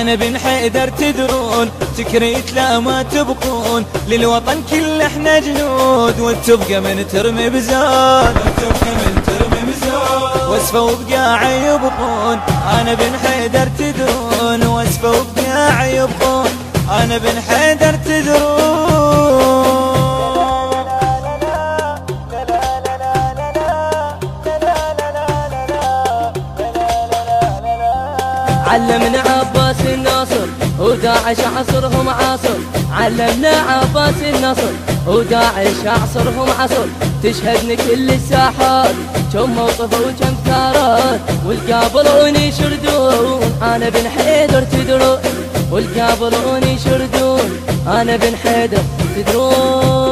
أنا بن حيدر تدرون تكريت لا ما تبقون للوطن كله احنا جنود والتبقى من ترمي بزود واسفة وبقاع يبقون أنا بن حيدر تدرون واسفة وبقاع يبقون أنا بن حيدر تدرون علمنا عباس الناصر وداعش عصرهم عصر علمنا عباس الناصر وداعش عصرهم عصر تشهدني كل الساحات كم موقف وكم ثارات والقابلون يشردون أنا بن حيدر تدرون والقابلون يشردون أنا بن حيدر تدرون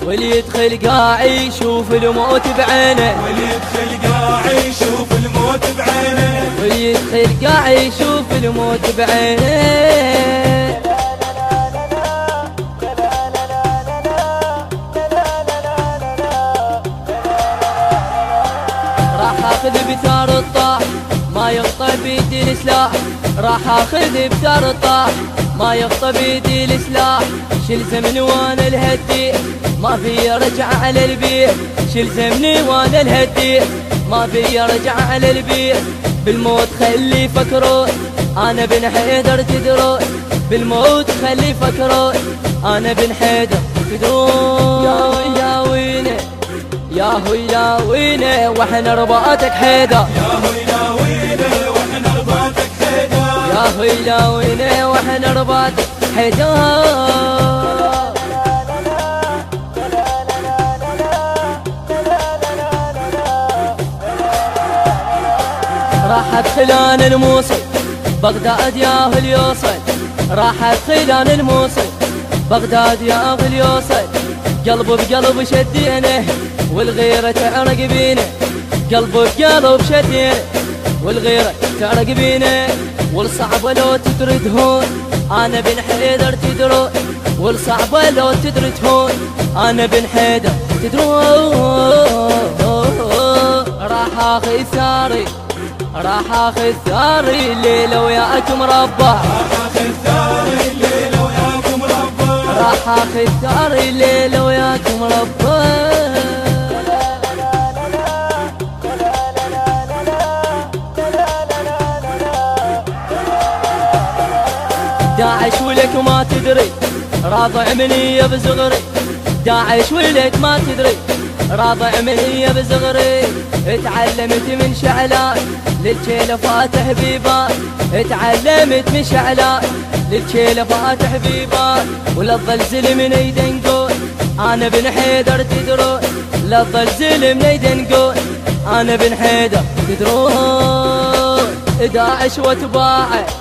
واللي يدخل قاعي يشوف الموت بعينه واللي يدخل قاعي يشوف الموت بعينه راح اخذ بثار الطاح ما يخطى بيدي السلاح راح اخذ بثار الطاح ما يخطى بيدي السلاح شل زمني وانا الهدي ما في رجع على البيت شل زمني وانا الهدي ما في رجع على البيت بالموت خلي فكرون انا بن حيدر تدرون بالموت خلي فكرون انا بن حيدر تدرون يا وينه يا وينه واحنا رباطك حيدر يا وينه واحنا رباطك حيدر راح ادخل انا الموصل بغداد يا اهل يوصل راح ادخل انا الموصل بغداد يا اهل يوصل قلب بقلب شدينه والغيرة تعرق بينه قلب بقلب شدينه والغيرة تعرق بينه والصعب لو تدرد هون انا بن حيدر تدرون والصعب لو تدرد هون انا بن حيدر تدرون راح اخذ ثاري الليلة وياك مربع راح اخذ ثاري الليلة وياك مربع داعش ولك ما تدري راضع مني بصغري داعش ولك ما تدري راضع مني بصغري اتعلمت من شعلان للكيل فاتح بيبان اتعلمت من شعلان للكيل فاتح بيبان ولا تظل زلم يدنقون انا بن حيدر تدرون لا تظل زلم يدنقون انا بن حيدر تدرون داعش واتباعت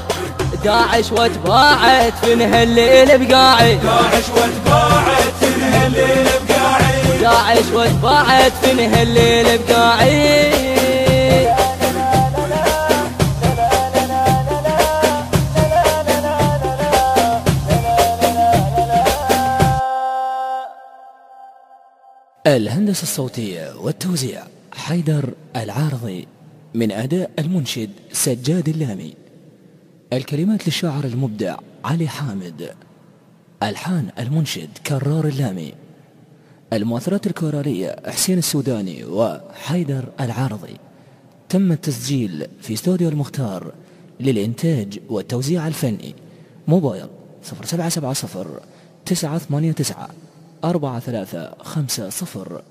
داعش واتباعت في نهالليل بقاعي داعش واتباعت في نهالليل بقاعي داعش واتباعت في نهالليل بقاعي الهندسة الصوتية والتوزيع حيدر العارضي من أداء المنشد سجاد اللامي الكلمات للشاعر المبدع علي حامد ألحان المنشد كرار اللامي المؤثرات الكورالية حسين السوداني وحيدر العارضي تم التسجيل في استوديو المختار للإنتاج والتوزيع الفني موبايل 0770 989 4350